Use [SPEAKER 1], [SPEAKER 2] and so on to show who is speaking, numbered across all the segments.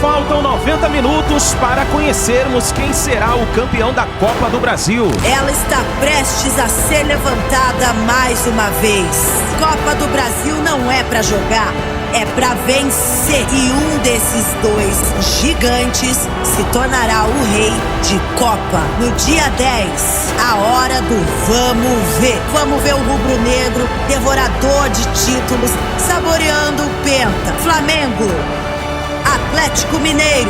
[SPEAKER 1] faltam 90 minutos para conhecermos quem será o campeão da Copa do Brasil.
[SPEAKER 2] Ela está prestes a ser levantada mais uma vez. Copa do Brasil não é para jogar, é para vencer. E um desses dois gigantes se tornará o rei de Copa. No dia 10, a hora do vamos ver. Vamos ver o rubro-negro, devorador de títulos, saboreando o penta. Flamengo, Atlético Mineiro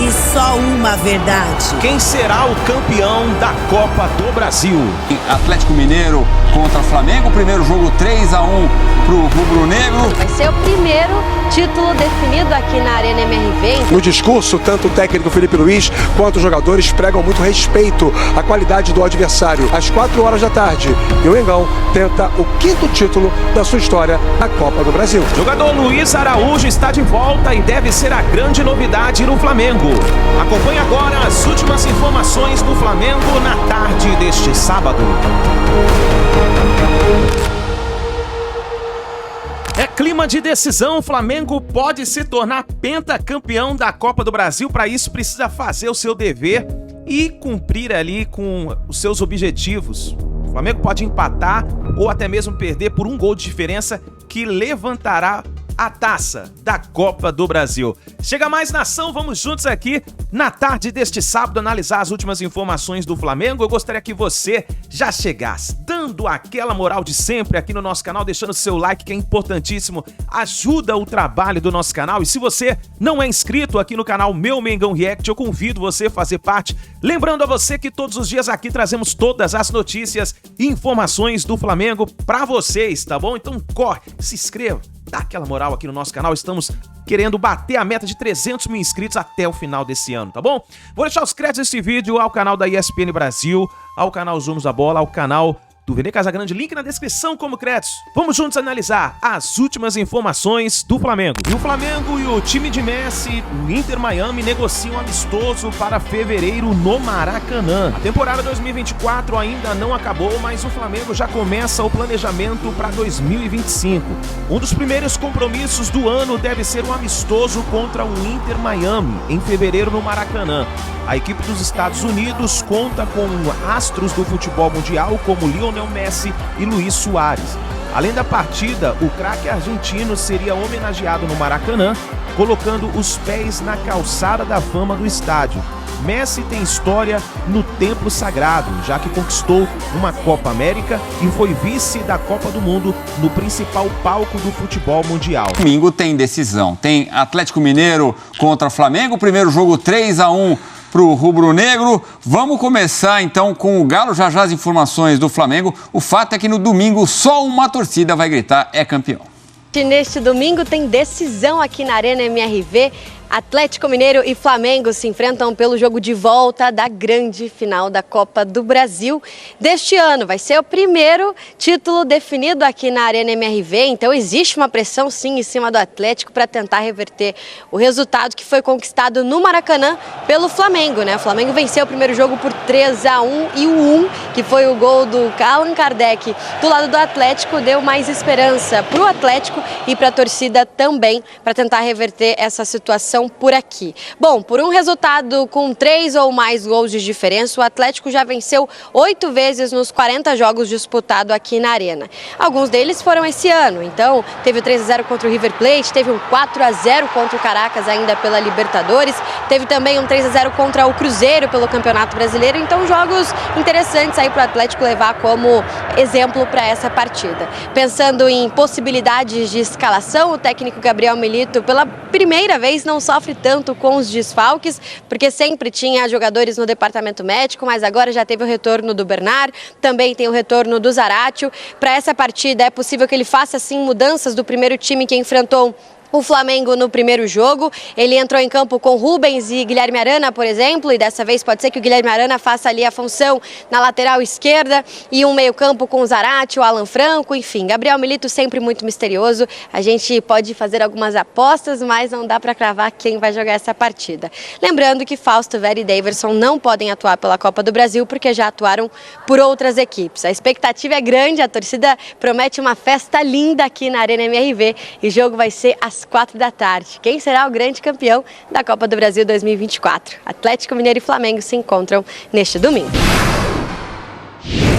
[SPEAKER 2] e só uma verdade.
[SPEAKER 1] Quem será o campeão da Copa do Brasil?
[SPEAKER 3] Atlético Mineiro contra Flamengo, primeiro jogo 3-1 pro rubro-negro.
[SPEAKER 4] Vai ser o primeiro título definido aqui na Arena MRV.
[SPEAKER 5] No discurso, tanto o técnico Felipe Luiz quanto os jogadores pregam muito respeito à qualidade do adversário. Às 4 horas da tarde, e o Mengão tenta o 5º título da sua história na Copa do Brasil.
[SPEAKER 1] O jogador Luiz Araújo está de volta e deve ser a grande novidade no Flamengo. Acompanhe agora as últimas informações do Flamengo na tarde deste sábado. É clima de decisão, o Flamengo pode se tornar pentacampeão da Copa do Brasil. Para isso precisa fazer o seu dever e cumprir ali com os seus objetivos. O Flamengo pode empatar ou até mesmo perder por um gol de diferença que levantará a taça da Copa do Brasil. Chega mais nação, vamos juntos aqui na tarde deste sábado analisar as últimas informações do Flamengo. Eu gostaria que você já chegasse dando aquela moral de sempre aqui no nosso canal, deixando seu like que é importantíssimo, ajuda o trabalho do nosso canal. E se você não é inscrito aqui no canal Meu Mengão React, eu convido você a fazer parte. Lembrando a você que todos os dias aqui trazemos todas as notícias e informações do Flamengo para vocês, tá bom? Então corre, se inscreva. Dá aquela moral aqui no nosso canal, estamos querendo bater a meta de 300 mil inscritos até o final desse ano, tá bom? Vou deixar os créditos desse vídeo ao canal da ESPN Brasil, ao canal Zooms da Bola, ao canal do Vene Casagrande, link na descrição como créditos. Vamos juntos analisar as últimas informações do Flamengo. E o Flamengo e o time de Messi, o Inter Miami, negociam amistoso para fevereiro no Maracanã. A temporada 2024 ainda não acabou, mas o Flamengo já começa o planejamento para 2025. Um dos primeiros compromissos do ano deve ser um amistoso contra o Inter Miami, em fevereiro no Maracanã. A equipe dos Estados Unidos conta com astros do futebol mundial como Lionel Messi e Luis Suárez. Além da partida, o craque argentino seria homenageado no Maracanã, colocando os pés na calçada da fama do estádio. Messi tem história no Templo Sagrado, já que conquistou uma Copa América e foi vice da Copa do Mundo no principal palco do futebol mundial.
[SPEAKER 3] Domingo tem decisão, tem Atlético Mineiro contra Flamengo, primeiro jogo 3-1 pro rubro-negro. Vamos começar então com o Galo, já as informações do Flamengo. O fato é que no domingo só uma torcida vai gritar é campeão.
[SPEAKER 4] E neste domingo tem decisão aqui na Arena MRV. Atlético Mineiro e Flamengo se enfrentam pelo jogo de volta da grande final da Copa do Brasil deste ano. Vai ser o primeiro título definido aqui na Arena MRV, então existe uma pressão sim em cima do Atlético para tentar reverter o resultado que foi conquistado no Maracanã pelo Flamengo, né? O Flamengo venceu o primeiro jogo por 3-1 e o 1, que foi o gol do Allan Kardec do lado do Atlético, deu mais esperança para o Atlético e para a torcida também, para tentar reverter essa situação por aqui. Bom, por um resultado com 3 ou mais gols de diferença, o Atlético já venceu 8 vezes nos 40 jogos disputados aqui na Arena. Alguns deles foram esse ano, então teve o 3-0 contra o River Plate, teve um 4-0 contra o Caracas ainda pela Libertadores, teve também um 3-0 contra o Cruzeiro pelo Campeonato Brasileiro, então jogos interessantes aí para o Atlético levar como exemplo para essa partida. Pensando em possibilidades de escalação, o técnico Gabriel Milito pela primeira vez não sofre tanto com os desfalques, porque sempre tinha jogadores no departamento médico, mas agora já teve o retorno do Bernard, também tem o retorno do Zaratio. Para essa partida é possível que ele faça sim mudanças do primeiro time que enfrentou o Flamengo no primeiro jogo. Ele entrou em campo com Rubens e Guilherme Arana, por exemplo, e dessa vez pode ser que o Guilherme Arana faça ali a função na lateral esquerda e um meio campo com o Zarate, o Alan Franco, enfim. Gabriel Milito sempre muito misterioso, a gente pode fazer algumas apostas, mas não dá para cravar quem vai jogar essa partida. Lembrando que Fausto Vera e Daverson não podem atuar pela Copa do Brasil porque já atuaram por outras equipes. A expectativa é grande, a torcida promete uma festa linda aqui na Arena MRV e o jogo vai ser às às 4h. Quem será o grande campeão da Copa do Brasil 2024? Atlético Mineiro e Flamengo se encontram neste domingo.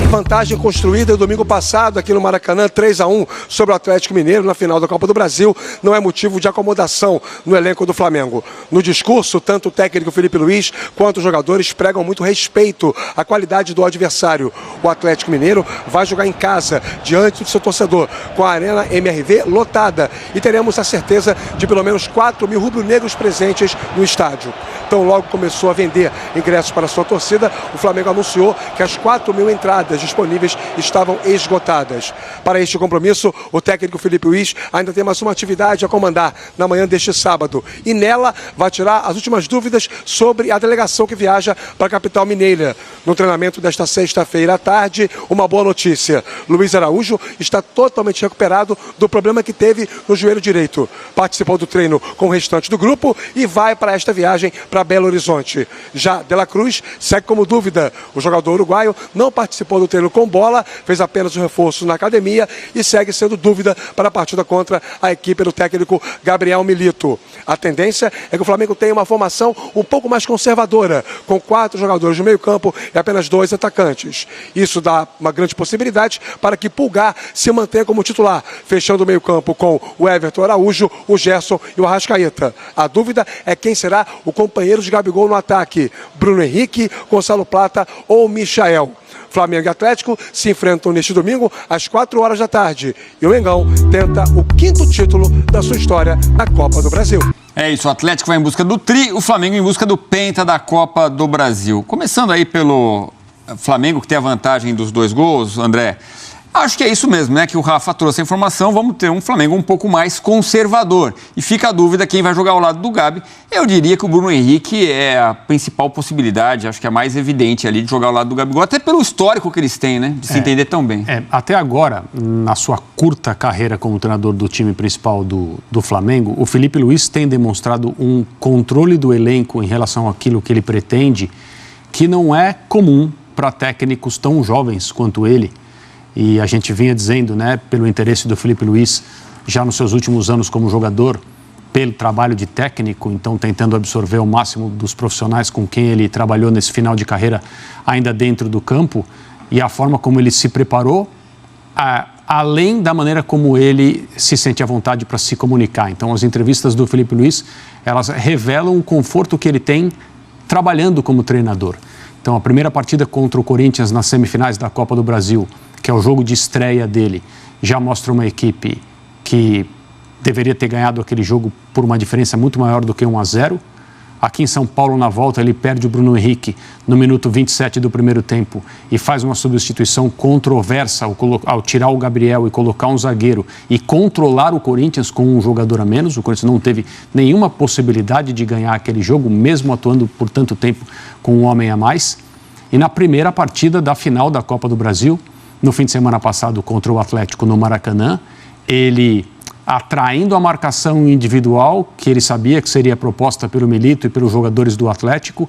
[SPEAKER 5] Vantagem construída no domingo passado aqui no Maracanã, 3-1 sobre o Atlético Mineiro na final da Copa do Brasil, não é motivo de acomodação no elenco do Flamengo. No discurso, tanto o técnico Felipe Luiz quanto os jogadores pregam muito respeito à qualidade do adversário. O Atlético Mineiro vai jogar em casa, diante do seu torcedor, com a Arena MRV lotada, e teremos a certeza de pelo menos 4.000 rubro-negros presentes no estádio. Então, logo começou a vender ingressos para a sua torcida, o Flamengo anunciou que as 4.000 entradas disponíveis estavam esgotadas. Para este compromisso, o técnico Felipe Luiz ainda tem mais uma atividade a comandar na manhã deste sábado. E nela vai tirar as últimas dúvidas sobre a delegação que viaja para a capital mineira. No treinamento desta sexta-feira à tarde, uma boa notícia. Luiz Araújo está totalmente recuperado do problema que teve no joelho direito. Participou do treino com o restante do grupo e vai para esta viagem para Belo Horizonte. Já De La Cruz segue como dúvida. O jogador uruguaio não participou do treino com bola, fez apenas o reforço na academia e segue sendo dúvida para a partida contra a equipe do técnico Gabriel Milito. A tendência é que o Flamengo tenha uma formação um pouco mais conservadora, com 4 jogadores no meio-campo e apenas 2 atacantes. Isso dá uma grande possibilidade para que Pulgar se mantenha como titular, fechando o meio-campo com o Everton Araújo, o Gerson e o Arrascaeta. A dúvida é quem será o companheiro de Gabigol no ataque: Bruno Henrique, Gonçalo Plata ou Michael. Flamengo e Atlético se enfrentam neste domingo às 4h e o Mengão tenta o 5º título da sua história na Copa do Brasil.
[SPEAKER 3] É isso, o Atlético vai em busca do tri, o Flamengo em busca do penta da Copa do Brasil. Começando aí pelo Flamengo, que tem a vantagem dos 2 gols, André. Acho que é isso mesmo, né? Que o Rafa trouxe a informação, vamos ter um Flamengo um pouco mais conservador. E fica a dúvida quem vai jogar ao lado do Gabi. Eu diria que o Bruno Henrique é a principal possibilidade, acho que é a mais evidente ali de jogar ao lado do Gabigol, até pelo histórico que eles têm, né? De se entender tão bem.
[SPEAKER 6] Até agora, na sua curta carreira como treinador do time principal do Flamengo, o Felipe Luiz tem demonstrado um controle do elenco em relação àquilo que ele pretende, que não é comum para técnicos tão jovens quanto ele. E a gente vinha dizendo, né, pelo interesse do Felipe Luiz, já nos seus últimos anos como jogador, pelo trabalho de técnico, então tentando absorver o máximo dos profissionais com quem ele trabalhou nesse final de carreira ainda dentro do campo, e a forma como ele se preparou, além da maneira como ele se sente à vontade para se comunicar. Então, as entrevistas do Felipe Luiz, elas revelam o conforto que ele tem trabalhando como treinador. Então, a primeira partida contra o Corinthians nas semifinais da Copa do Brasil, que é o jogo de estreia dele, já mostra uma equipe que deveria ter ganhado aquele jogo por uma diferença muito maior do que 1-0. Aqui em São Paulo, na volta, ele perde o Bruno Henrique no minuto 27 do primeiro tempo e faz uma substituição controversa ao tirar o Gabriel e colocar um zagueiro e controlar o Corinthians com um jogador a menos. O Corinthians não teve nenhuma possibilidade de ganhar aquele jogo, mesmo atuando por tanto tempo com um homem a mais. E na primeira partida da final da Copa do Brasil, no fim de semana passado contra o Atlético no Maracanã, ele, atraindo a marcação individual, que ele sabia que seria proposta pelo Milito e pelos jogadores do Atlético,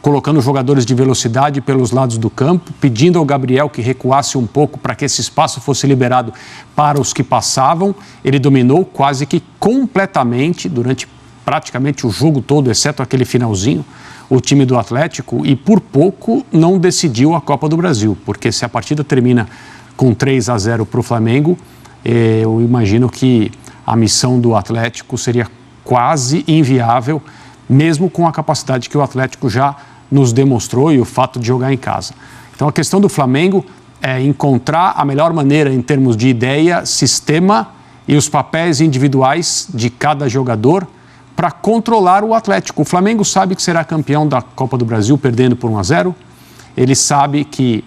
[SPEAKER 6] colocando jogadores de velocidade pelos lados do campo, pedindo ao Gabriel que recuasse um pouco para que esse espaço fosse liberado para os que passavam. Ele dominou quase que completamente, durante praticamente o jogo todo, exceto aquele finalzinho, o time do Atlético, e por pouco não decidiu a Copa do Brasil, porque se a partida termina com 3-0 para o Flamengo, eu imagino que a missão do Atlético seria quase inviável, mesmo com a capacidade que o Atlético já nos demonstrou e o fato de jogar em casa. Então, a questão do Flamengo é encontrar a melhor maneira em termos de ideia, sistema e os papéis individuais de cada jogador para controlar o Atlético. O Flamengo sabe que será campeão da Copa do Brasil perdendo por 1-0. Ele sabe que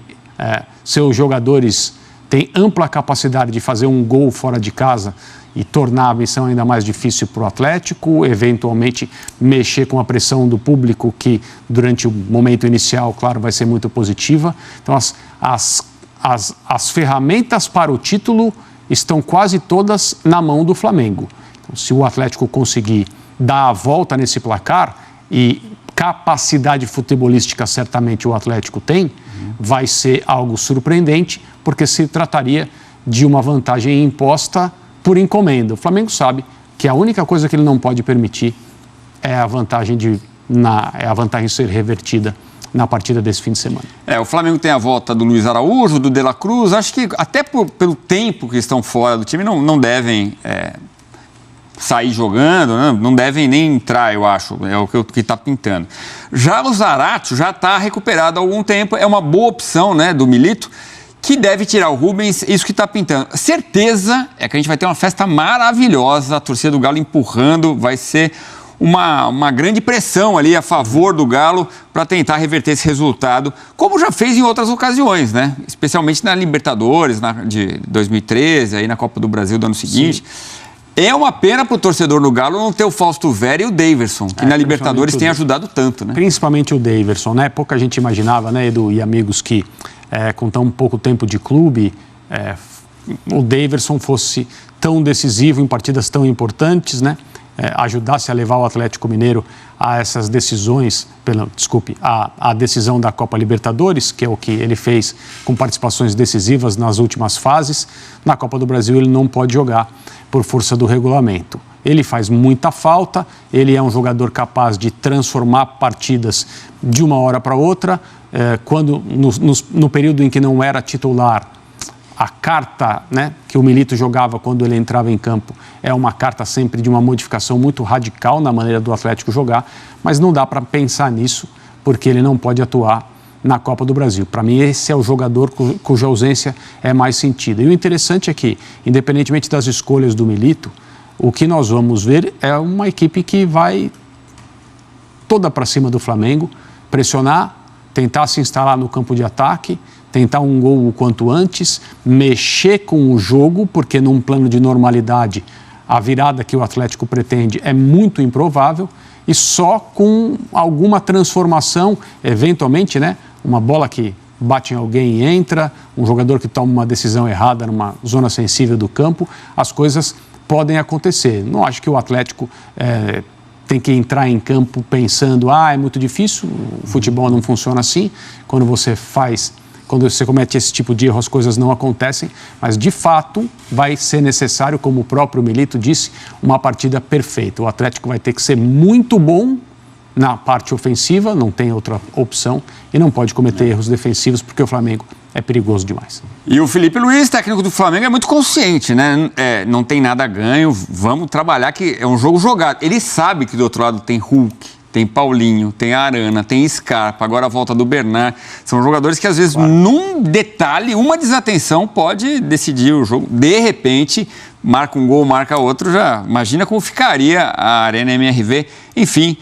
[SPEAKER 6] seus jogadores têm ampla capacidade de fazer um gol fora de casa e tornar a missão ainda mais difícil para o Atlético, eventualmente mexer com a pressão do público, que durante o momento inicial, claro, vai ser muito positiva. Então, as ferramentas para o título estão quase todas na mão do Flamengo. Então, se o Atlético conseguir dar a volta nesse placar, e capacidade futebolística certamente o Atlético tem, vai ser algo surpreendente, porque se trataria de uma vantagem imposta por encomenda. O Flamengo sabe que a única coisa que ele não pode permitir é a vantagem ser revertida na partida desse fim de semana.
[SPEAKER 3] O Flamengo tem a volta do Luiz Araújo, do De La Cruz. Acho que até pelo tempo que estão fora do time, não devem sair jogando, né? Não devem nem entrar, eu acho. É o que está pintando. Já o Zaratio já está recuperado há algum tempo. É uma boa opção, né, do Milito, que deve tirar o Rubens, isso que está pintando. Certeza é que a gente vai ter uma festa maravilhosa, a torcida do Galo empurrando, vai ser uma grande pressão ali a favor do Galo para tentar reverter esse resultado, como já fez em outras ocasiões, né? Especialmente na Libertadores de 2013, aí na Copa do Brasil do ano seguinte. Sim. É uma pena para o torcedor do Galo não ter o Fausto Vera e o Daverson, que na Libertadores tem ajudado tanto, né?
[SPEAKER 6] Principalmente o Daverson, né? Pouca gente imaginava, né, Edu e amigos, que com tão pouco tempo de clube, o Daverson fosse tão decisivo em partidas tão importantes, né? Ajudasse a levar o Atlético Mineiro a essas decisões, a decisão da Copa Libertadores, que é o que ele fez com participações decisivas nas últimas fases. Na Copa do Brasil ele não pode jogar por força do regulamento. Ele faz muita falta, ele é um jogador capaz de transformar partidas de uma hora para outra. Quando no período em que não era titular, a carta, né, que o Milito jogava quando ele entrava em campo é uma carta sempre de uma modificação muito radical na maneira do Atlético jogar, mas não dá para pensar nisso, porque ele não pode atuar na Copa do Brasil. Para mim, esse é o jogador cuja ausência é mais sentida. E o interessante é que, independentemente das escolhas do Milito, o que nós vamos ver é uma equipe que vai toda para cima do Flamengo, pressionar, tentar se instalar no campo de ataque, tentar um gol o quanto antes, mexer com o jogo, porque num plano de normalidade a virada que o Atlético pretende é muito improvável, e só com alguma transformação, eventualmente, né, uma bola que bate em alguém e entra, um jogador que toma uma decisão errada numa zona sensível do campo, as coisas podem acontecer. Não acho que o Atlético tem que entrar em campo pensando, é muito difícil, o futebol não funciona assim, quando você comete esse tipo de erro, as coisas não acontecem, mas de fato vai ser necessário, como o próprio Milito disse, uma partida perfeita. O Atlético vai ter que ser muito bom na parte ofensiva, não tem outra opção, e não pode cometer erros defensivos, porque o Flamengo é perigoso demais.
[SPEAKER 3] E o Felipe Luiz, técnico do Flamengo, é muito consciente, né? Não tem nada a ganho, vamos trabalhar, que é um jogo jogado. Ele sabe que do outro lado tem Hulk, tem Paulinho, tem Arana, tem Scarpa, agora a volta do Bernard. São jogadores que, às vezes, num detalhe, uma desatenção pode decidir o jogo. De repente, marca um gol, marca outro, já imagina como ficaria a Arena MRV. Enfim,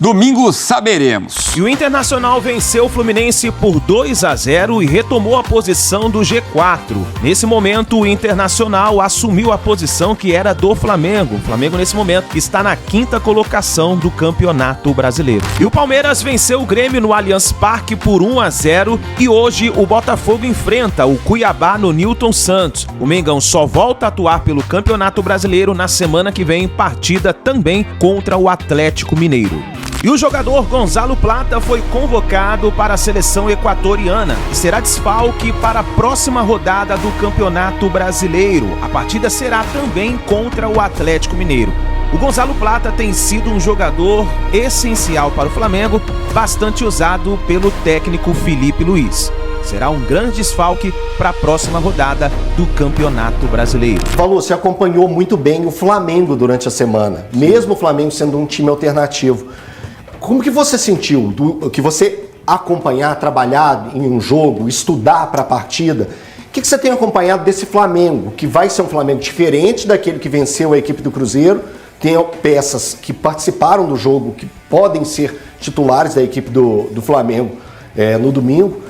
[SPEAKER 3] domingo saberemos.
[SPEAKER 1] E o Internacional venceu o Fluminense por 2-0 e retomou a posição do G4. Nesse momento, o Internacional assumiu a posição que era do Flamengo. O Flamengo, nesse momento, está na 5ª colocação do Campeonato Brasileiro. E o Palmeiras venceu o Grêmio no Allianz Parque por 1-0 e hoje o Botafogo enfrenta o Cuiabá no Newton Santos. O Mengão só volta a atuar pelo Campeonato Brasileiro na semana que vem, partida também contra o Atlético Mineiro. E o jogador Gonzalo Plata foi convocado para a seleção equatoriana e será desfalque para a próxima rodada do Campeonato Brasileiro. A partida será também contra o Atlético Mineiro. O Gonzalo Plata tem sido um jogador essencial para o Flamengo, bastante usado pelo técnico Felipe Luiz. Será um grande desfalque para a próxima rodada do Campeonato Brasileiro.
[SPEAKER 7] Paulo, você acompanhou muito bem o Flamengo durante a semana, mesmo o Flamengo sendo um time alternativo. Como que você sentiu que você acompanhar, trabalhar em um jogo, estudar para a partida? O que você tem acompanhado desse Flamengo, que vai ser um Flamengo diferente daquele que venceu a equipe do Cruzeiro? Tem peças que participaram do jogo, que podem ser titulares da equipe do Flamengo no domingo.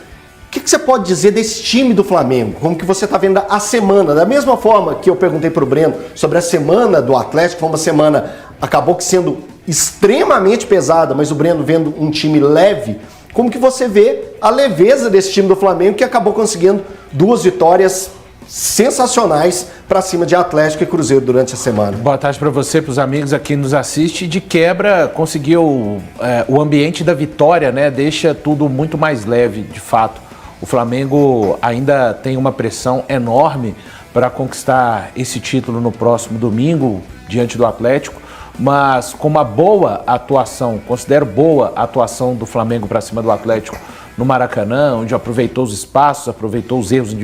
[SPEAKER 7] O que você pode dizer desse time do Flamengo? Como que você está vendo a semana? Da mesma forma que eu perguntei para o Breno sobre a semana do Atlético, foi uma semana, acabou que sendo extremamente pesada, mas o Breno vendo um time leve, como que você vê a leveza desse time do Flamengo, que acabou conseguindo 2 vitórias sensacionais para cima de Atlético e Cruzeiro durante a semana?
[SPEAKER 8] Boa tarde para você, para os amigos aqui que nos assistem. De quebra, conseguiu o ambiente da vitória, né? Deixa tudo muito mais leve, de fato. O Flamengo ainda tem uma pressão enorme para conquistar esse título no próximo domingo. diante do Atlético, mas com uma boa atuação, considero boa a atuação do Flamengo para cima do Atlético no Maracanã, onde aproveitou os espaços, aproveitou os erros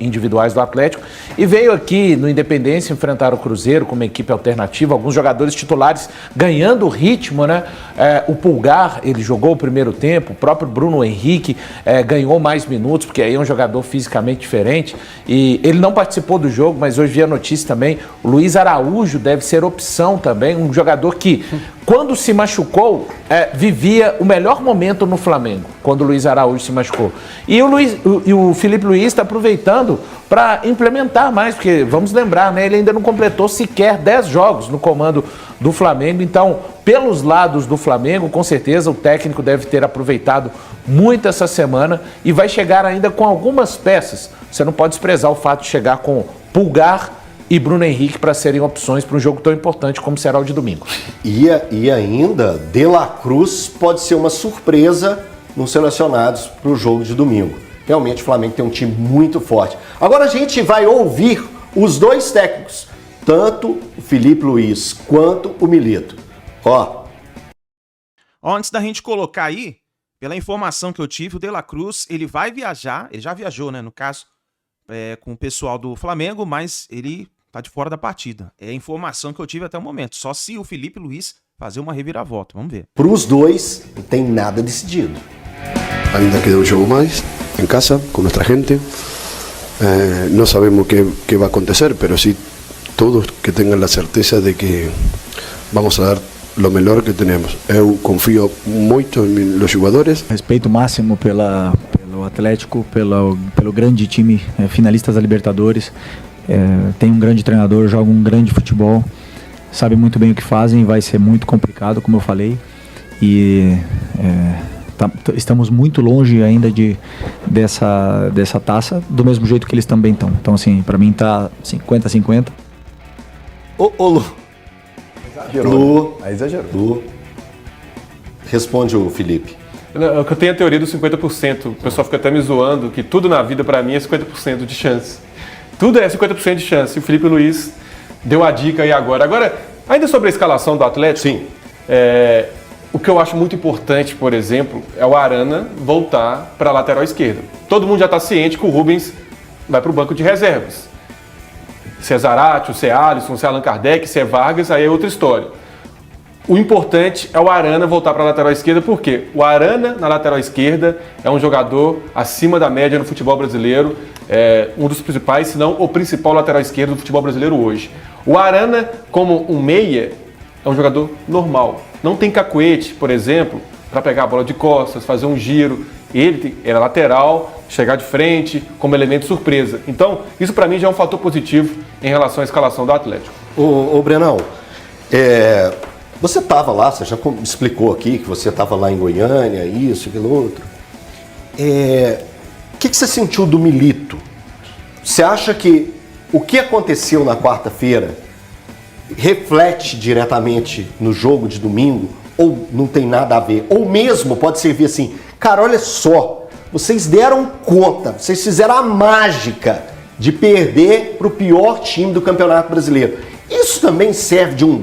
[SPEAKER 8] individuais do Atlético e veio aqui no Independência enfrentar o Cruzeiro com uma equipe alternativa, alguns jogadores titulares ganhando ritmo, né? O Pulgar, ele jogou o primeiro tempo, o próprio Bruno Henrique ganhou mais minutos, porque aí é um jogador fisicamente diferente e ele não participou do jogo, mas hoje vi a notícia também, o Luiz Araújo deve ser opção também, um jogador que quando se machucou, vivia o melhor momento no Flamengo, quando o Luiz Araújo se machucou. E o Felipe Luiz está aproveitando para implementar mais, porque vamos lembrar, né, ele ainda não completou sequer 10 jogos no comando do Flamengo. Então, pelos lados do Flamengo, com certeza o técnico deve ter aproveitado muito essa semana e vai chegar ainda com algumas peças. Você não pode desprezar o fato de chegar com Pulgar e Bruno Henrique para serem opções para um jogo tão importante como será o de domingo.
[SPEAKER 7] E ainda, De La Cruz pode ser uma surpresa nos selecionados para o jogo de domingo. Realmente o Flamengo tem um time muito forte. Agora a gente vai ouvir os dois técnicos, tanto o Felipe Luiz quanto o Milito.
[SPEAKER 1] Antes da gente colocar aí, pela informação que eu tive, o De La Cruz, ele vai viajar, ele já viajou, né, no caso, com o pessoal do Flamengo, mas ele tá de fora da partida. É a informação que eu tive até o momento. Só se o Felipe Luiz fazer uma reviravolta. Vamos ver.
[SPEAKER 7] Para os dois, não tem nada decidido.
[SPEAKER 9] Ainda queda um jogo mais em casa, com nossa gente. Não sabemos o que vai acontecer, mas sim todos que tenham a certeza de que vamos a dar o melhor que temos. Eu confio muito nos jogadores.
[SPEAKER 10] Respeito máximo pelo Atlético, pelo grande time, finalistas da Libertadores. Tem um grande treinador, joga um grande futebol, sabe muito bem o que fazem, vai ser muito complicado, como eu falei, e estamos muito longe ainda dessa taça, do mesmo jeito que eles também estão. Então, assim, para mim tá 50-50.
[SPEAKER 7] Lu.
[SPEAKER 11] Exagerou. Aí exagerou.
[SPEAKER 7] Lu. Responde o Felipe.
[SPEAKER 11] Eu tenho a teoria dos 50%. O pessoal fica até me zoando que tudo na vida para mim é 50% de chance. Tudo é 50% de chance. E o Felipe Luiz deu a dica aí agora. Agora, ainda sobre a escalação do Atlético,
[SPEAKER 7] sim.
[SPEAKER 11] O que eu acho muito importante, por exemplo, é o Arana voltar para a lateral esquerda. Todo mundo já está ciente que o Rubens vai para o banco de reservas. Se é Zarate, se é Alisson, se é Allan Kardec, se é Vargas, aí é outra história. O importante é o Arana voltar para a lateral esquerda, porque o Arana na lateral esquerda é um jogador acima da média no futebol brasileiro, um dos principais, se não o principal lateral esquerdo do futebol brasileiro hoje. O Arana, como um meia, é um jogador normal. Não tem cacuete, por exemplo, para pegar a bola de costas, fazer um giro. Ele era lateral, chegar de frente, como elemento surpresa. Então, isso para mim já é um fator positivo em relação à escalação do Atlético.
[SPEAKER 7] Ô Brenão, você estava lá, você já explicou aqui que você estava lá em Goiânia, isso, aquilo outro. O que você sentiu do Milito? Você acha que o que aconteceu na quarta-feira reflete diretamente no jogo de domingo ou não tem nada a ver? Ou mesmo pode servir assim, cara, olha só, vocês deram conta, vocês fizeram a mágica de perder para o pior time do Campeonato Brasileiro. Isso também serve de um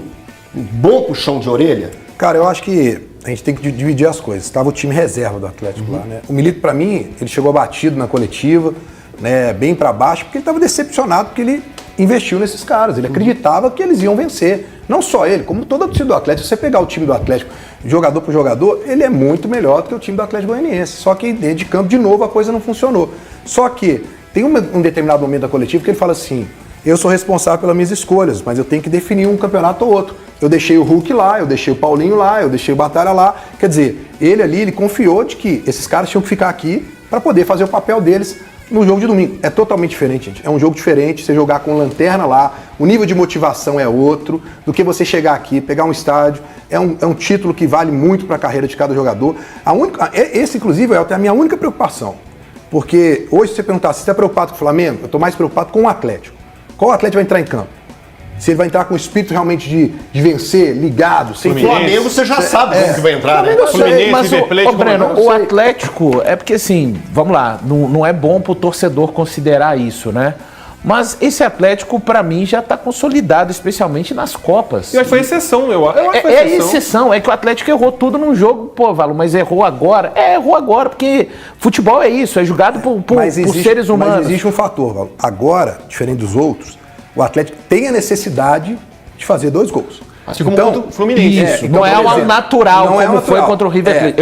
[SPEAKER 7] bom puxão de orelha?
[SPEAKER 5] Cara, eu acho que a gente tem que dividir as coisas. Estava o time reserva do Atlético lá, né? O Milito, para mim, ele chegou abatido na coletiva, né, bem para baixo, porque ele estava decepcionado porque ele investiu nesses caras. Ele acreditava que eles iam vencer. Não só ele, como toda a torcida do Atlético. Se você pegar o time do Atlético, jogador por jogador, ele é muito melhor do que o time do Atlético Goianiense. Só que dentro de campo, de novo, a coisa não funcionou. Só que tem um determinado momento da coletiva que ele fala assim: eu sou responsável pelas minhas escolhas, mas eu tenho que definir um campeonato ou outro. Eu deixei o Hulk lá, eu deixei o Paulinho lá, eu deixei o Batalha lá. Quer dizer, ele ali, ele confiou de que esses caras tinham que ficar aqui para poder fazer o papel deles no jogo de domingo. É totalmente diferente, gente. É um jogo diferente, você jogar com lanterna lá, o nível de motivação é outro do que você chegar aqui, pegar um estádio. É um título que vale muito para a carreira de cada jogador. Esse, inclusive, é a minha única preocupação. Porque hoje, se você perguntar se você está preocupado com o Flamengo, eu estou mais preocupado com o Atlético. Qual Atlético vai entrar em campo? Se ele vai entrar com o espírito realmente de vencer, ligado, sem...
[SPEAKER 7] O Flamengo você já sabe como que vai entrar, né?
[SPEAKER 8] Mas o Atlético, é porque assim, vamos lá, não é bom pro torcedor considerar isso, né? Mas esse Atlético, pra mim, já tá consolidado, especialmente nas Copas.
[SPEAKER 11] Eu acho que foi exceção, eu acho que foi
[SPEAKER 8] exceção. É que o Atlético errou tudo num jogo, pô, Valo, mas errou agora? Errou agora, porque futebol é isso, é jogado por seres humanos.
[SPEAKER 12] Mas existe um fator, Valo. Agora, diferente dos outros, o Atlético tem a necessidade de fazer 2 gols.
[SPEAKER 11] Assim como contra o Fluminense.
[SPEAKER 8] Isso, não é algo natural, como foi contra o River Plate.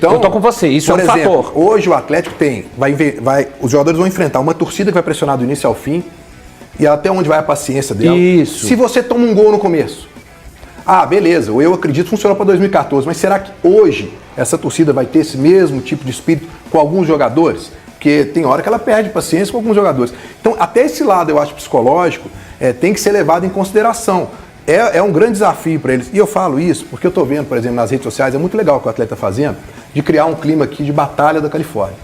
[SPEAKER 8] Eu tô com você, isso é um fator.
[SPEAKER 12] Hoje o Atlético os jogadores vão enfrentar uma torcida que vai pressionar do início ao fim e até onde vai a paciência dela.
[SPEAKER 8] Isso.
[SPEAKER 12] Se você toma um gol no começo, beleza, eu acredito que funcionou para 2014, mas será que hoje essa torcida vai ter esse mesmo tipo de espírito com alguns jogadores? Porque tem hora que ela perde paciência com alguns jogadores. Então, até esse lado, eu acho, psicológico, tem que ser levado em consideração. É um grande desafio para eles. E eu falo isso porque eu estou vendo, por exemplo, nas redes sociais, é muito legal o que o atleta está fazendo, de criar um clima aqui de batalha da Califórnia.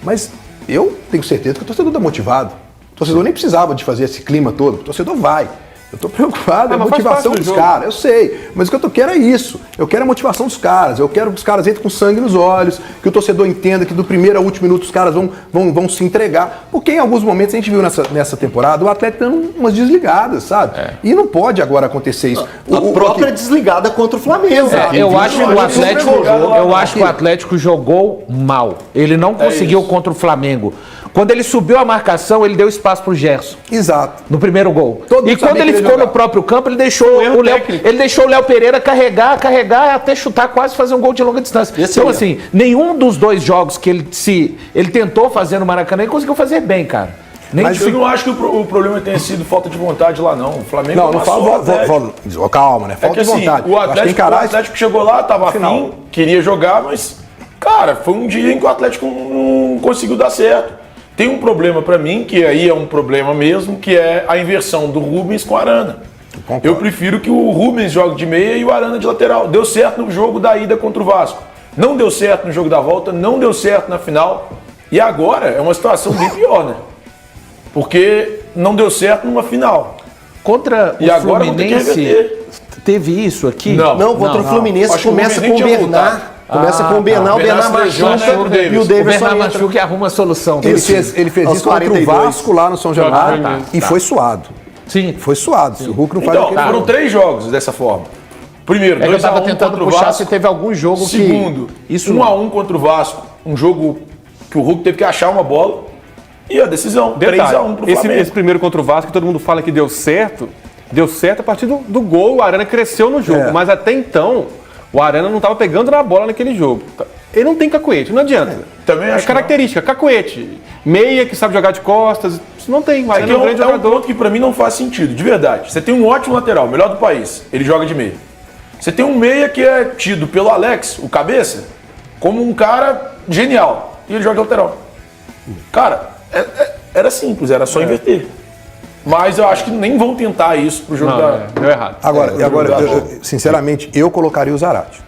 [SPEAKER 12] Mas eu tenho certeza que o torcedor está motivado. O torcedor nem precisava de fazer esse clima todo. O torcedor vai. Eu tô preocupado, é a motivação dos caras, eu sei, mas o que eu quero é isso, eu quero a motivação dos caras, eu quero que os caras entrem com sangue nos olhos, que o torcedor entenda que do primeiro ao último minuto os caras vão se entregar, porque em alguns momentos a gente viu nessa temporada o Atlético dando umas desligadas, sabe? E não pode agora acontecer isso.
[SPEAKER 7] A própria desligada contra o Flamengo.
[SPEAKER 8] Eu acho que o Atlético jogou mal, ele não conseguiu contra o Flamengo. Quando ele subiu a marcação, ele deu espaço pro Gerson.
[SPEAKER 12] Exato.
[SPEAKER 8] No primeiro gol. E quando ele ficou no próprio campo, ele deixou o Léo Pereira carregar até chutar, quase fazer um gol de longa distância. Então, assim, nenhum dos 2 jogos que ele tentou fazer no Maracanã, ele conseguiu fazer bem, cara.
[SPEAKER 13] Mas eu não acho que o problema tenha sido falta de vontade lá, não. O Flamengo
[SPEAKER 12] não fala. Calma, né? Falta de vontade.
[SPEAKER 13] O Atlético chegou lá, tava afim, queria jogar, mas, cara, foi um dia em que o Atlético não conseguiu dar certo. Tem um problema pra mim, que aí é um problema mesmo, que é a inversão do Rubens com o Arana. Eu prefiro que o Rubens jogue de meia e o Arana de lateral. Deu certo no jogo da ida contra o Vasco. Não deu certo no jogo da volta, não deu certo na final. E agora é uma situação bem pior, né? Porque não deu certo numa final.
[SPEAKER 8] Contra o Fluminense, teve isso aqui?
[SPEAKER 7] Não, contra o Fluminense começa com o Bernard. Começa com o Bernard machuca e o Davidson
[SPEAKER 8] Bernard machuca e arruma a solução.
[SPEAKER 12] Ele fez isso contra o Vasco lá no São Januário e foi suado.
[SPEAKER 8] Sim.
[SPEAKER 12] Foi suado. Se o Hulk não faz
[SPEAKER 13] aquilo. Foram 3 jogos dessa forma. Primeiro, 2 a 1 contra o Vasco.
[SPEAKER 8] Se teve algum jogo
[SPEAKER 13] Segundo, 1 a 1 contra o Vasco. Um jogo que o Hulk teve que achar uma bola e a decisão. 3 a 1 pro Flamengo.
[SPEAKER 11] Esse primeiro contra o Vasco, que todo mundo fala que deu certo a partir do gol. O Arana cresceu no jogo, mas até então o Arana não estava pegando na bola naquele jogo. Ele não tem cacuete, não adianta.
[SPEAKER 13] Também acho
[SPEAKER 11] característica, cacuete. Meia que sabe jogar de costas, isso não tem.
[SPEAKER 13] Mas é um ponto que pra mim não faz sentido, de verdade. Você tem um ótimo lateral, melhor do país, ele joga de meia. Você tem um meia que é tido pelo Alex, o cabeça, como um cara genial, e ele joga de lateral. Cara, era simples, era só inverter. Mas eu acho que nem vão tentar isso pro jogo
[SPEAKER 11] deu errado.
[SPEAKER 12] Agora, sinceramente, eu colocaria o Zarate.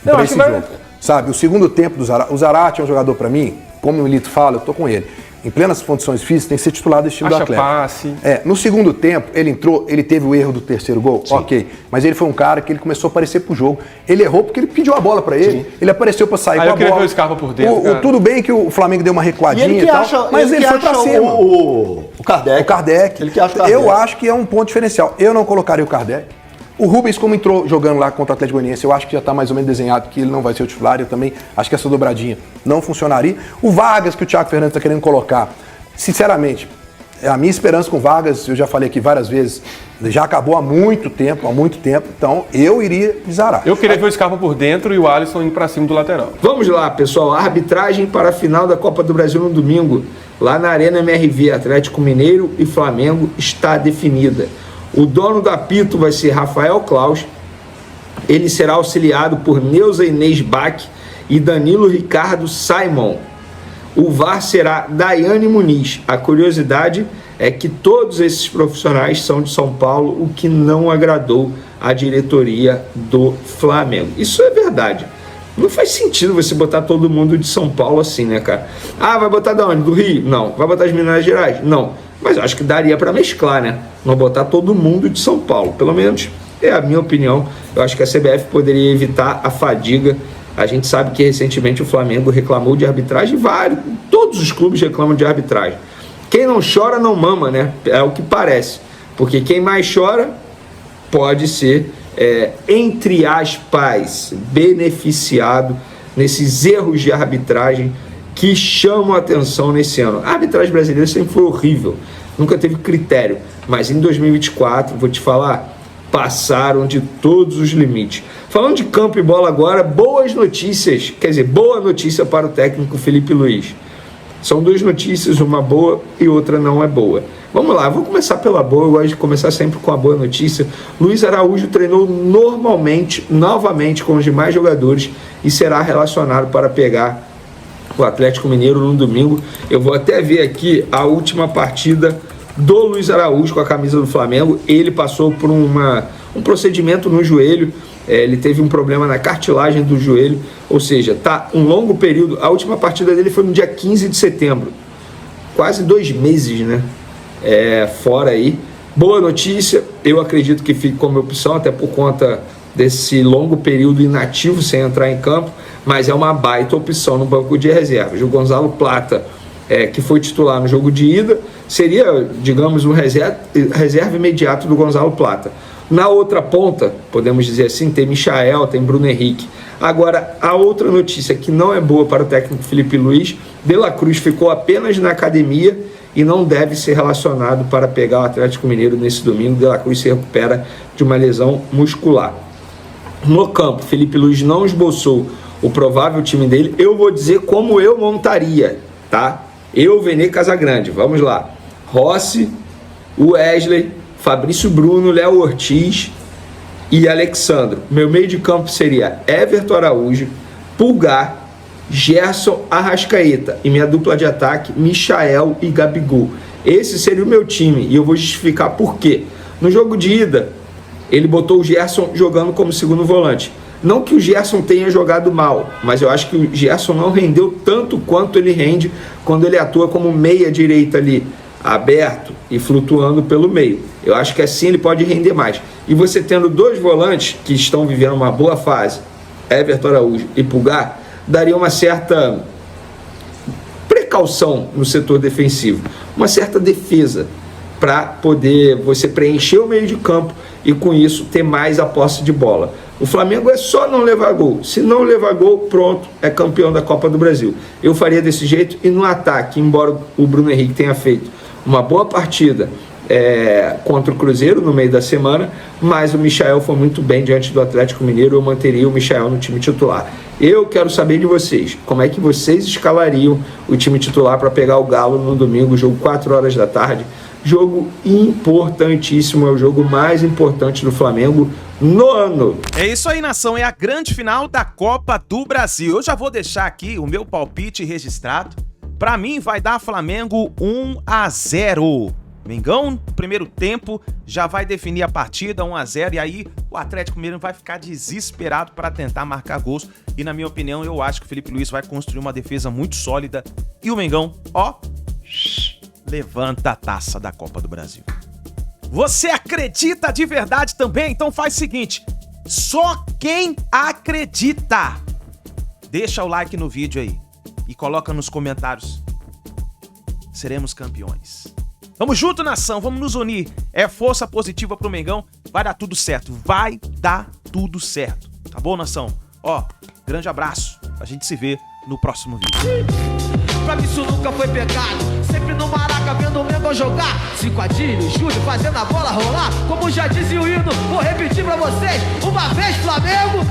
[SPEAKER 11] Não, acho que vai...
[SPEAKER 12] Sabe, o segundo tempo do Zarate. O Zarate é um jogador, pra mim, como o Milito fala, eu tô com ele. Em plenas condições físicas, tem que ser titular desse time do Atlético.
[SPEAKER 11] Passe.
[SPEAKER 12] No segundo tempo, ele entrou, ele teve o erro do terceiro gol, ok. Mas ele foi um cara que ele começou a aparecer pro jogo. Ele errou porque ele pediu a bola pra ele, ele apareceu pra sair com a bola.
[SPEAKER 11] Eu queria ver o Scarpa por dentro,
[SPEAKER 12] tudo bem que o Flamengo deu uma recuadinha e tal, mas ele foi pra cima.
[SPEAKER 7] O Kardec.
[SPEAKER 12] Ele que acha o Kardec. Eu acho que é um ponto diferencial. Eu não colocaria o Kardec. O Rubens, como entrou jogando lá contra o Atlético Goianiense, eu acho que já está mais ou menos desenhado que ele não vai ser o titular. Eu também acho que essa dobradinha não funcionaria. O Vargas, que o Thiago Fernandes está querendo colocar, sinceramente, a minha esperança com o Vargas, eu já falei aqui várias vezes, já acabou há muito tempo, então eu iria de Zarate.
[SPEAKER 11] Eu queria ver o Scarpa por dentro e o Alisson indo para cima do lateral.
[SPEAKER 14] Vamos lá, pessoal, a arbitragem para a final da Copa do Brasil no domingo, lá na Arena MRV, Atlético Mineiro e Flamengo, está definida. O dono do apito vai ser Rafael Claus, ele será auxiliado por Neuza Inês Bach e Danilo Ricardo Simon. O VAR será Daiane Muniz. A curiosidade é que todos esses profissionais são de São Paulo, o que não agradou a diretoria do Flamengo. Isso é verdade. Não faz sentido você botar todo mundo de São Paulo assim, né, cara? Vai botar de onde? Do Rio? Não. Vai botar de Minas Gerais? Não. Mas eu acho que daria para mesclar, né? Não botar todo mundo de São Paulo. Pelo menos é a minha opinião. Eu acho que a CBF poderia evitar a fadiga. A gente sabe que recentemente o Flamengo reclamou de arbitragem. Todos os clubes reclamam de arbitragem. Quem não chora não mama, né? É o que parece. Porque quem mais chora pode ser, entre aspas, beneficiado nesses erros de arbitragem que chamam a atenção nesse ano. A arbitragem brasileira sempre foi horrível, nunca teve critério, mas em 2024, vou te falar, passaram de todos os limites. Falando de campo e bola agora, boas notícias, quer dizer, boa notícia para o técnico Felipe Luiz. São duas notícias, uma boa e outra não é boa. Vamos lá, vou começar pela boa, eu gosto de começar sempre com a boa notícia. Luiz Araújo treinou novamente com os demais jogadores e será relacionado para pegar o Atlético Mineiro no domingo. Eu vou até ver aqui a última partida do Luiz Araújo com a camisa do Flamengo. Ele passou por um procedimento no joelho, ele teve um problema na cartilagem do joelho, ou seja, tá um longo período. A última partida dele foi no dia 15 de setembro, quase 2 meses, né? Fora aí. Boa notícia, eu acredito que fique como opção, até por conta desse longo período inativo sem entrar em campo, mas é uma baita opção no banco de reservas. O Gonzalo Plata, que foi titular no jogo de ida, seria, digamos, um reserva imediato do Gonzalo Plata. Na outra ponta, podemos dizer assim, tem Michael, tem Bruno Henrique. Agora, a outra notícia que não é boa para o técnico Felipe Luiz: De La Cruz ficou apenas na academia e não deve ser relacionado para pegar o Atlético Mineiro nesse domingo. De La Cruz se recupera de uma lesão muscular. No campo, Felipe Luiz não esboçou o provável time dele. Eu vou dizer como eu montaria, tá? Eu, Vene Casagrande, vamos lá. Rossi, Wesley, Fabrício Bruno, Léo Ortiz e Alexandro. Meu meio de campo seria Everton Araújo, Pulgar, Gerson, Arrascaeta, e minha dupla de ataque, Michael e Gabigol. Esse seria o meu time e eu vou justificar por quê. No jogo de ida, ele botou o Gerson jogando como segundo volante. Não que o Gerson tenha jogado mal, mas eu acho que o Gerson não rendeu tanto quanto ele rende quando ele atua como meia direita ali, aberto e flutuando pelo meio. Eu acho que assim ele pode render mais. E você tendo dois volantes que estão vivendo uma boa fase, Everton Araújo e Pulgar, daria uma certa precaução no setor defensivo, uma certa defesa para poder você preencher o meio de campo e com isso ter mais a posse de bola. O Flamengo é só não levar gol. Se não levar gol, pronto, é campeão da Copa do Brasil. Eu faria desse jeito. E no ataque, embora o Bruno Henrique tenha feito uma boa partida contra o Cruzeiro no meio da semana, mas o Michael foi muito bem diante do Atlético Mineiro. Eu manteria o Michael no time titular. Eu quero saber de vocês, como é que vocês escalariam o time titular para pegar o Galo no domingo, jogo 4 horas da tarde. Jogo importantíssimo, é o jogo mais importante do Flamengo no ano.
[SPEAKER 1] É isso aí, nação, é a grande final da Copa do Brasil. Eu já vou deixar aqui o meu palpite registrado. Pra mim vai dar Flamengo 1-0. Mengão, primeiro tempo, já vai definir a partida 1-0 e aí o Atlético Mineiro vai ficar desesperado para tentar marcar gols. E na minha opinião, eu acho que o Felipe Luiz vai construir uma defesa muito sólida e o Mengão, levanta a taça da Copa do Brasil. Você acredita de verdade também? Então faz o seguinte, só quem acredita, deixa o like no vídeo aí e coloca nos comentários, seremos campeões. Tamo junto, nação, vamos nos unir, é força positiva pro Mengão, vai dar tudo certo, vai dar tudo certo, tá bom, nação? Grande abraço, a gente se vê no próximo vídeo.
[SPEAKER 15] Pra mim isso nunca foi pecado, sempre no Maraca vendo o Mengão jogar. Cicadinho, Júlio fazendo a bola rolar. Como já dizia o hino, vou repetir pra vocês: uma vez Flamengo.